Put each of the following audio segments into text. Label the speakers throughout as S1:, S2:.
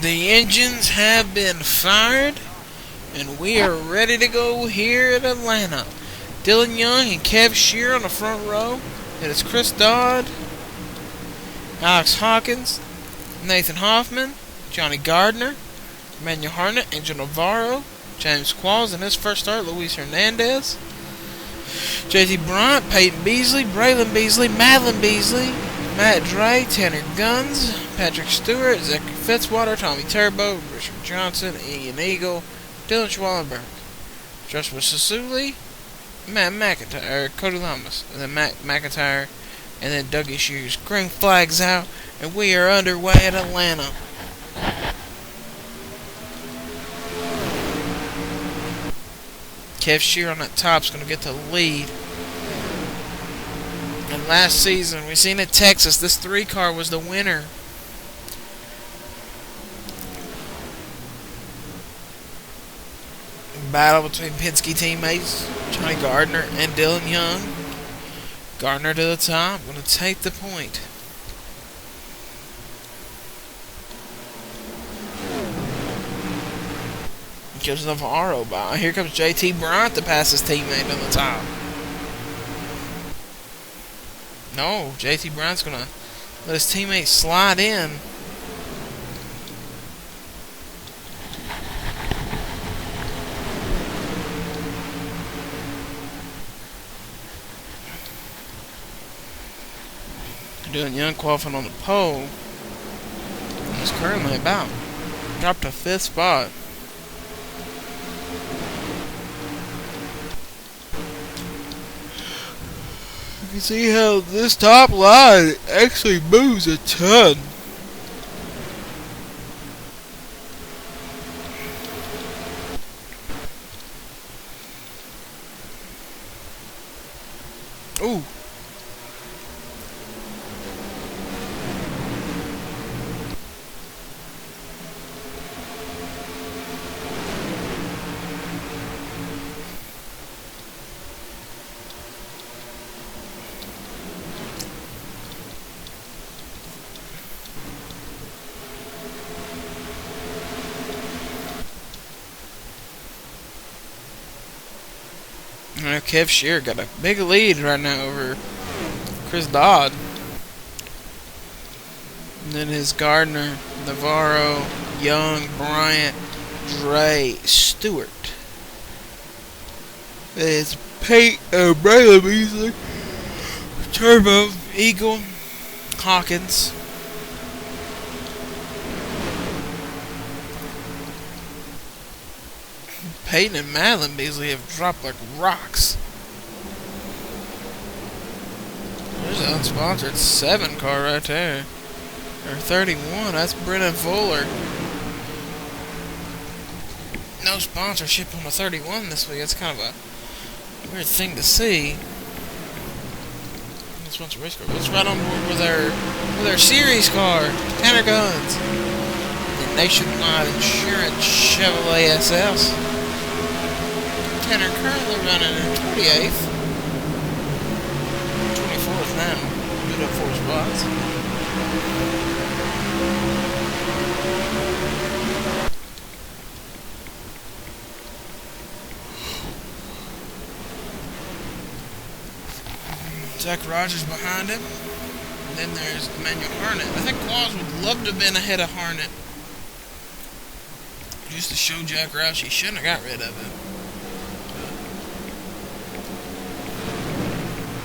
S1: The engines have been fired, and we are ready to go here at Atlanta. Dylan Young and Kev Shear on the front row. It is Chris Dodd, Alex Hawkins, Nathan Hoffman, Johnny Gardner, Emmanuel Harnett, Angel Navarro, James Qualls in his first start, Luis Hernandez, JT Bryant, Peyton Beasley, Braylon Beasley, Madeline Beasley, Matt Dre, Tanner Guns, Patrick Stewart, Zachary Fitzwater, Tommy Turbo, Richard Johnson, Ian Eagle, Dylan Schwallenberg, Joshua Sasuli, Matt McIntyre, Cody Lamas, and then Matt McIntyre, and then Dougie Shears. Green flags out, and we are underway at Atlanta. Kev Shear on that top is going to get the lead. And last season, we seen at Texas, this 3 car was the winner. Battle between Penske teammates Johnny Gardner and Dylan Young. Gardner to the top, going to take the point. Gives Navarro by. Here comes JT Bryant to pass his teammate on the top. No, JT Bryant's going to let his teammate slide in. Dylan Young qualifying on the pole. He's currently about dropped to 5th spot. You can see how this top line actually moves a ton. Ooh. Kev Shear got a big lead right now over Chris Dodd. And then his Gardner, Navarro, Young, Bryant, Dre, Stewart. It's Braylon Beasley, Turbo, Eagle, Hawkins. Peyton and Madeline Beasley have dropped like rocks. There's an unsponsored 7 car right there. Or 31, that's Brennan Fuller. No sponsorship on the 31 this week. That's kind of a weird thing to see. Sponsor race car. Let's ride on board with our series car, Tanner Guns. The Nationwide Insurance Chevrolet SS. Tanner currently running in 28th. 24th now. Moved up 4 spots. Zach Rogers behind him. And then there's Emmanuel Harnett. I think Qualls would love to have been ahead of Harnett. Just to show Jack Roush he shouldn't have got rid of him.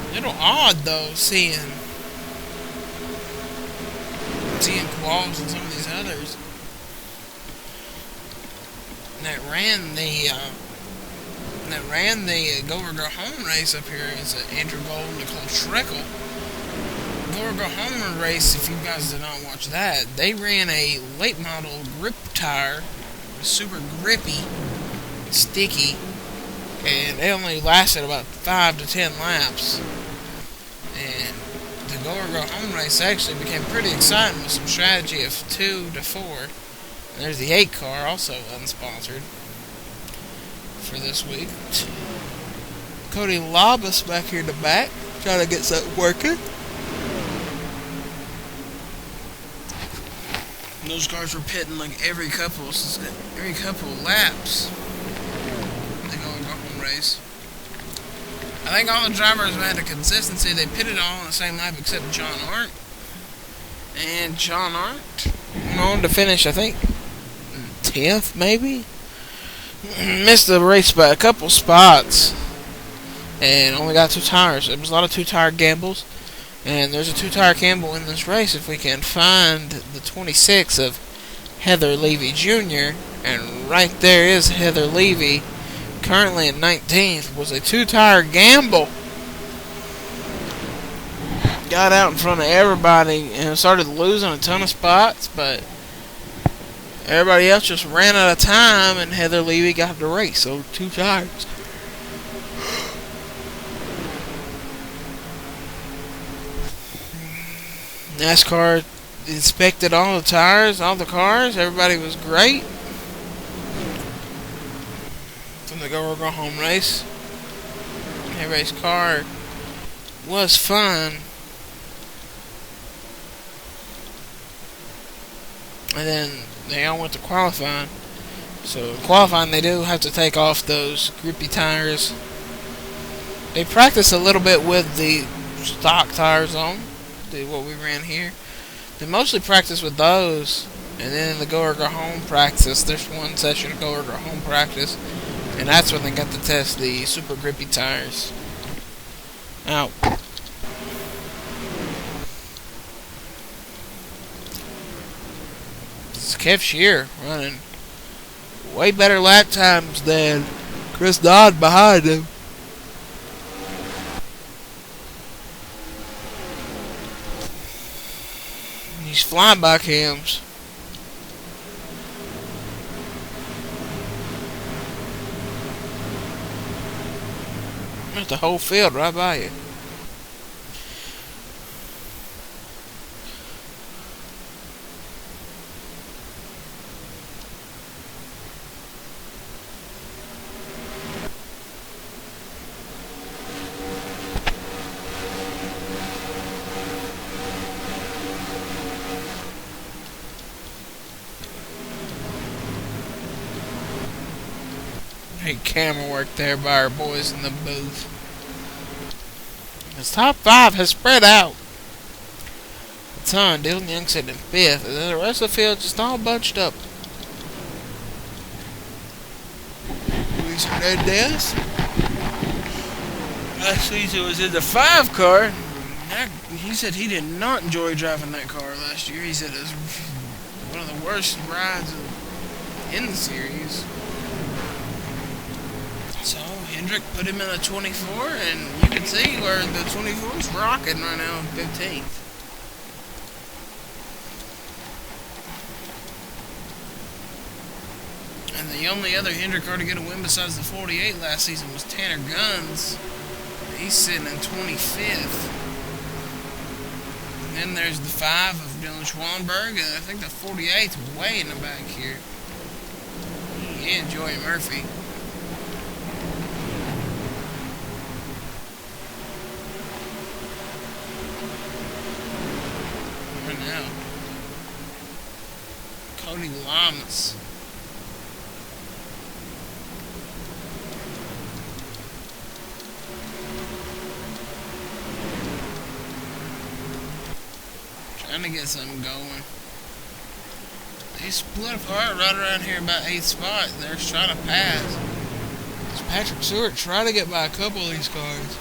S1: A little odd though seeing Qualls and some of these others that ran the Go or Go Home race up here is Andrew Gold and Nicole Schreckle. Go or Go Home race, if you guys did not watch that, they ran a late model grip tire. It was super grippy, sticky, and they only lasted about 5 to 10 laps. And the Go or Go Home race actually became pretty exciting with some strategy of 2 to 4. And there's the 8 car, also unsponsored, for this week. Cody Labus back here in the back, trying to get something working. Those cars were pitting like every couple laps. They go home race. I think all the drivers had a consistency. They pitted all on the same lap except John Arndt. And John Arndt went on to finish, I think, 10th maybe? Missed the race by a couple spots. And only got 2 tires. There was a lot of 2-tire gambles. And there's a 2-tire gamble in this race if we can find the 26 of Heather Levy Jr. And right there is Heather Levy, currently in 19th. Was a 2-tire gamble. Got out in front of everybody and started losing a ton of spots, but everybody else just ran out of time, and Heather Levy got the race. So 2 tires. NASCAR inspected all the tires, all the cars. Everybody was great. From the go home race. Everybody's car was fun. And then they all went to qualifying. So qualifying, they do have to take off those grippy tires. They practice a little bit with the stock tires on. What we ran here. They mostly practice with those, and then in the go home practice, there's one session of go home practice, and that's when they got to test the super grippy tires. Now, this is Kev Shear running way better lap times than Chris Dodd behind him. These flyby cams. There's the whole field right by you. Great camera work there by our boys in the booth. His top 5 has spread out a ton. Dylan Young sitting in 5th, and then the rest of the field just all bunched up. Luis Hernandez. Last season was in the 5 car. He said he did not enjoy driving that car last year. He said it was one of the worst rides in the series. So Hendrick put him in a 24, and you can see where the 24 is rocking right now in 15th. And the only other Hendrick car to get a win besides the 48 last season was Tanner Guns. He's sitting in 25th. And then there's the 5 of Dylan Schwanberg, and I think the 48th way in the back here. And Joey Murphy. Now, Cody Lamas. Trying to get something going. They split apart right around here about 8th spot. They're trying to pass. It's Patrick Stewart trying to get by a couple of these cars.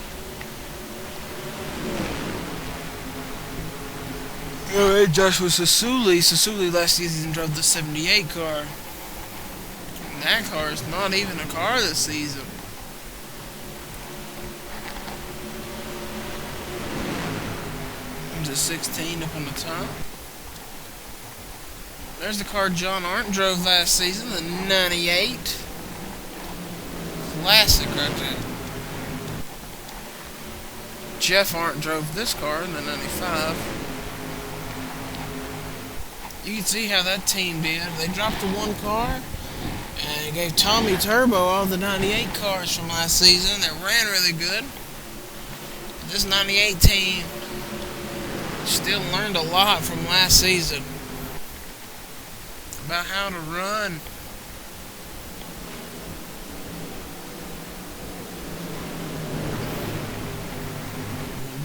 S1: Alright, Joshua Sasuli. Sasuli last season drove the 78 car. And that car is not even a car this season. There's a 16 up on the top. There's the car John Arndt drove last season, the 98. Classic right there. Jeff Arndt drove this car in the 95. You can see how that team did. They dropped the 1 car and gave Tommy Turbo all the 98 cars from last season that ran really good. This 98 team still learned a lot from last season. about how to run.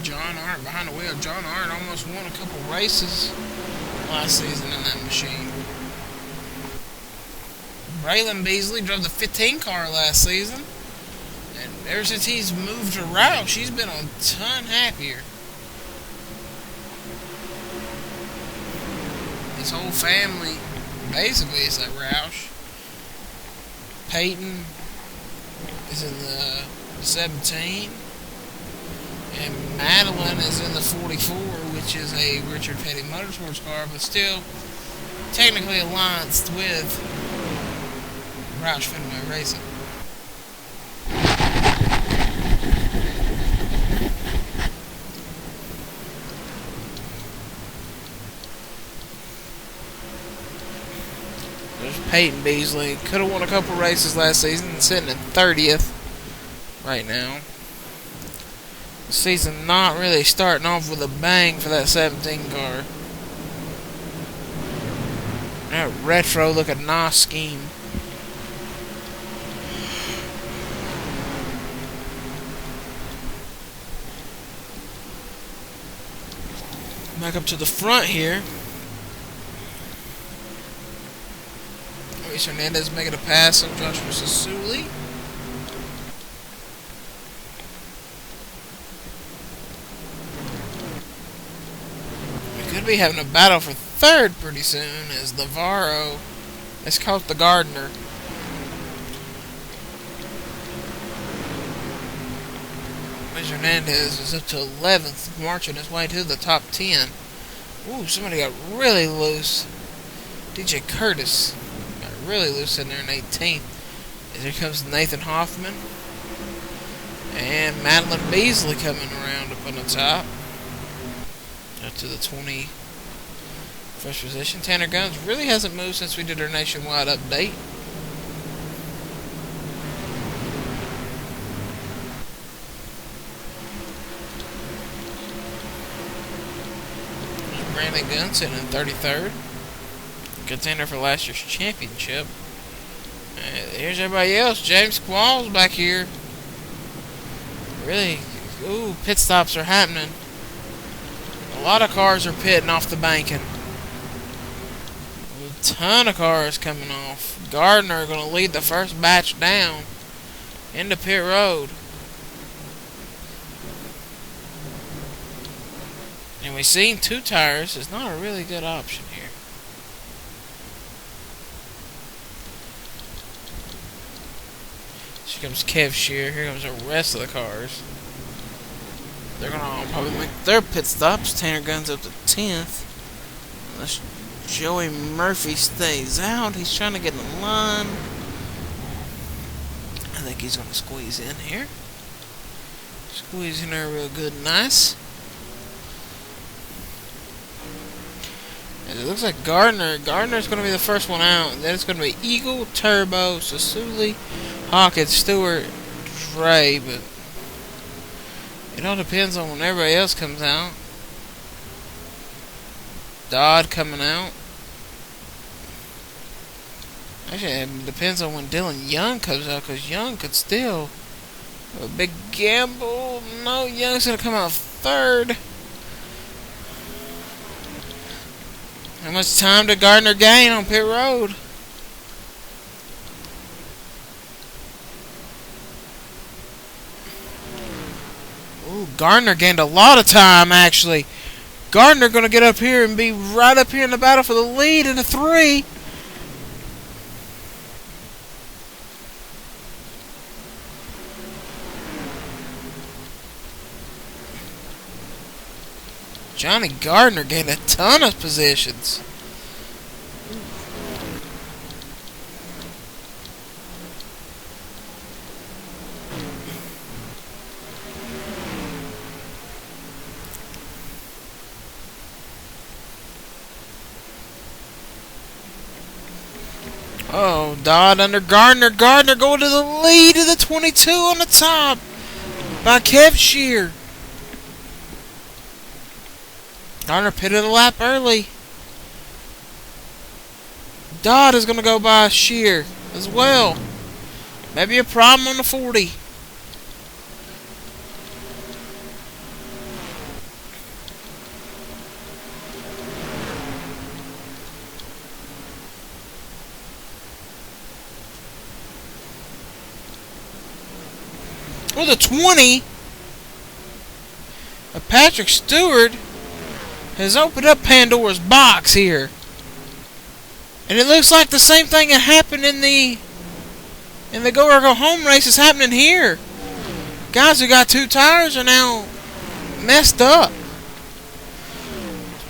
S1: John Arndt behind the wheel. John Arndt almost won a couple races last season in that machine. Braylon Beasley drove the 15 car last season. And ever since he's moved to Roush, he's been a ton happier. His whole family basically is at Roush. Peyton is in the 17. And Madeline is in the 44, which is a Richard Petty Motorsports car, but still technically allianced with Roush Fenway Racing. There's Peyton Beasley. Could have won a couple races last season, sitting in 30th right now. Season not really starting off with a bang for that 17 car. That retro looking NOS scheme. Back up to the front here. Luis Hernandez making a pass on Joshua Sasuli. Could be having a battle for third pretty soon as Navarro has caught the Gardner. Luis Hernandez is up to 11th, marching his way to the top 10. Ooh, somebody got really loose. DJ Curtis got really loose in there in 18th. And here comes Nathan Hoffman. And Madeline Beasley coming around up on the top. Up to the 21st position. Tanner Guns really hasn't moved since we did our nationwide update. Brandon Gunn sitting in 33rd. Contender for last year's championship. Here's everybody else. James Qualls back here. Really, ooh, pit stops are happening. A lot of cars are pitting off the banking. A ton of cars coming off. Gardner going to lead the first batch down into pit road. And we've seen two tires is not a really good option here. Here comes Kev Shear. Here comes the rest of the cars. They're going to all probably make their pit stops. Tanner Gunn's up to 10th. Unless Joey Murphy stays out. He's trying to get in the line. I think he's going to squeeze in here. Squeeze in there real good and nice. And it looks like Gardner's going to be the first one out. And then it's going to be Eagle, Turbo, Sasuli, Hawkins, Stewart, Dre, but it all depends on when everybody else comes out. Dodd coming out. Actually, it depends on when Dylan Young comes out, because Young could still have a big gamble. No, Young's going to come out third. How much time did Gardner gain on pit road? Ooh, Gardner gained a lot of time, actually. Gardner going to get up here and be right up here in the battle for the lead in the 3. Johnny Gardner gained a ton of positions. Oh, Dodd under Gardner. Gardner going to the lead of the 22 on the top by Kev Shear. Gardner pitted a lap early. Dodd is going to go by Shear as well. Maybe a problem on the 40. With a 20, Patrick Stewart has opened up Pandora's box here. And it looks like the same thing that happened in the Go or Go Home race is happening here. Guys who got 2 tires are now messed up.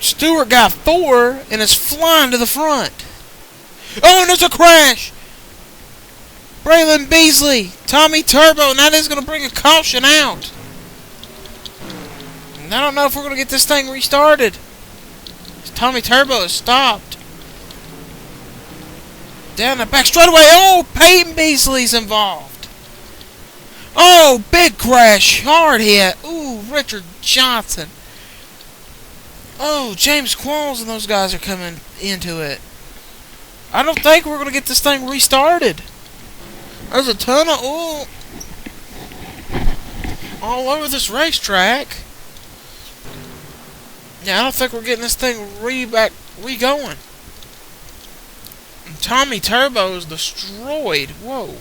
S1: Stewart got 4 and is flying to the front. Oh, and there's a crash. Braylon Beasley, Tommy Turbo, and that is going to bring a caution out. And I don't know if we're going to get this thing restarted. Tommy Turbo is stopped. Down the back straightaway. Oh, Peyton Beasley's involved. Oh, big crash. Hard hit. Ooh, Richard Johnson. Oh, James Qualls and those guys are coming into it. I don't think we're going to get this thing restarted. There's a ton of oil all over this racetrack. Yeah, I don't think we're getting this thing re-going. Tommy Turbo is destroyed. Whoa.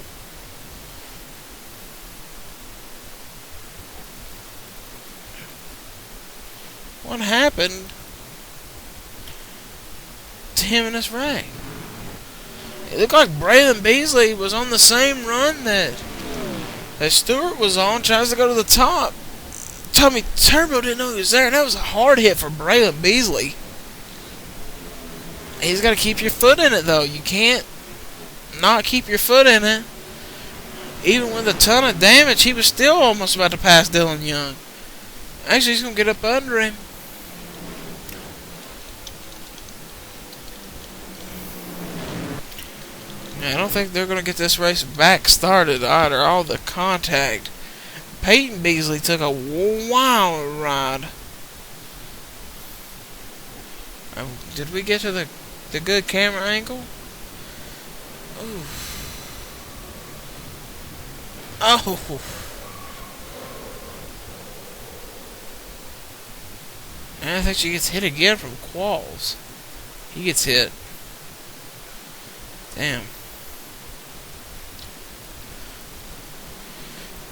S1: What happened to him in this race? It looked like Braylon Beasley was on the same run that Stewart was on, tries to go to the top. Tommy Turbo didn't know he was there, and that was a hard hit for Braylon Beasley. He's got to keep your foot in it, though. You can't not keep your foot in it. Even with a ton of damage, he was still almost about to pass Dylan Young. Actually, he's going to get up under him. I don't think they're going to get this race back started either. All the contact. Peyton Beasley took a wild ride. Did we get to the good camera angle? Ooh. Oh. And I think she gets hit again from Qualls. He gets hit. Damn.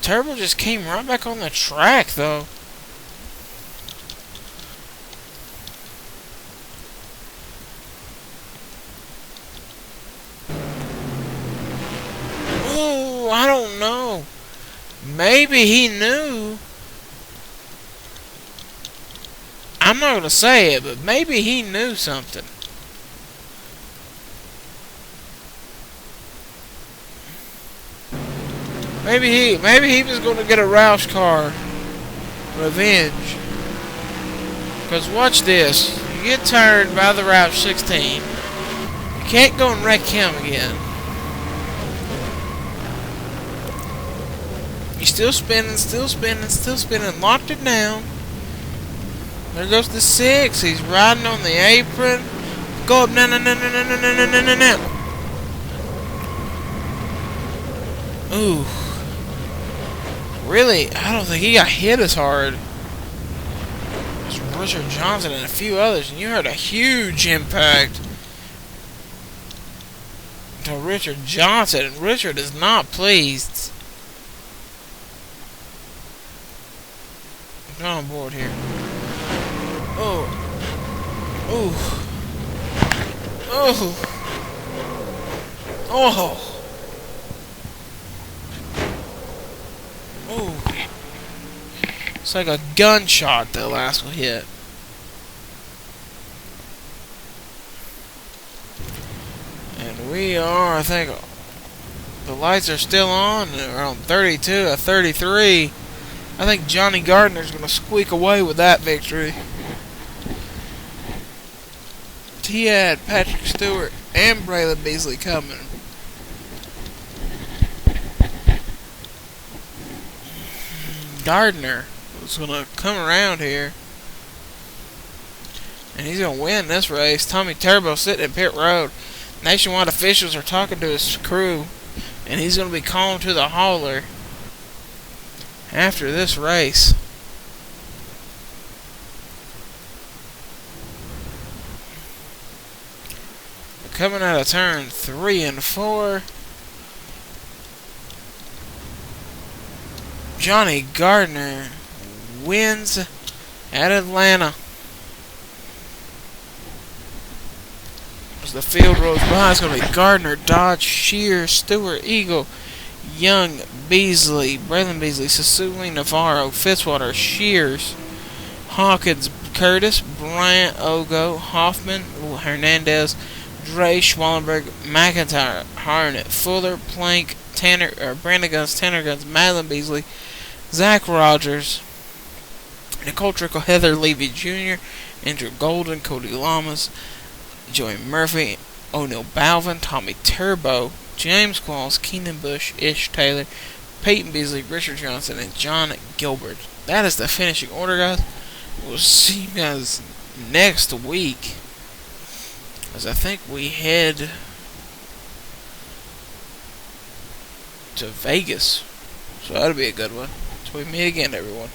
S1: Turbo just came right back on the track, though. Oh, I don't know. Maybe he knew. I'm not going to say it, but maybe he knew something. Maybe he was going to get a Roush car revenge. Because watch this. You get turned by the Roush 16. You can't go and wreck him again. He's still spinning, still spinning, still spinning. Locked it down. There goes the 6. He's riding on the apron. Go up, no. Ooh. Really, I don't think he got hit as hard as Richard Johnson and a few others. And you heard a huge impact to Richard Johnson. And Richard is not pleased. Get on board here. Oh. Oh. It's like a gunshot that last one hit. And we are, I think, the lights are still on. We're on 32 at 33. I think Johnny Gardner's going to squeak away with that victory. He had Patrick Stewart and Braylon Beasley coming. Gardner is going to come around here. And he's going to win this race. Tommy Turbo sitting at pit road. Nationwide officials are talking to his crew, and he's going to be calling to the hauler after this race. Coming out of turn 3 and 4, Johnny Gardner wins at Atlanta. As the field rolls by, it's going to be Gardner, Dodge, Shear, Stewart, Eagle, Young, Beasley, Braylon Beasley, Sasuli, Navarro, Fitzwater, Shears, Hawkins, Curtis, Bryant, Ogo, Hoffman, Hernandez, Dre, Schwallenberg, McIntyre, Harnett, Fuller, Plank, Brandon Guns, Tanner Guns, Madeline Beasley, Zach Rogers, Nicole Trickle, Heather Levy Jr., Andrew Golden, Cody Lamas, Joey Murphy, O'Neal Balvin, Tommy Turbo, James Qualls, Keenan Bush, Ish Taylor, Peyton Beasley, Richard Johnson, and John Gilbert. That is the finishing order, guys. We'll see you guys next week, as I think we head to Vegas. So that'll be a good one. So we meet again, everyone.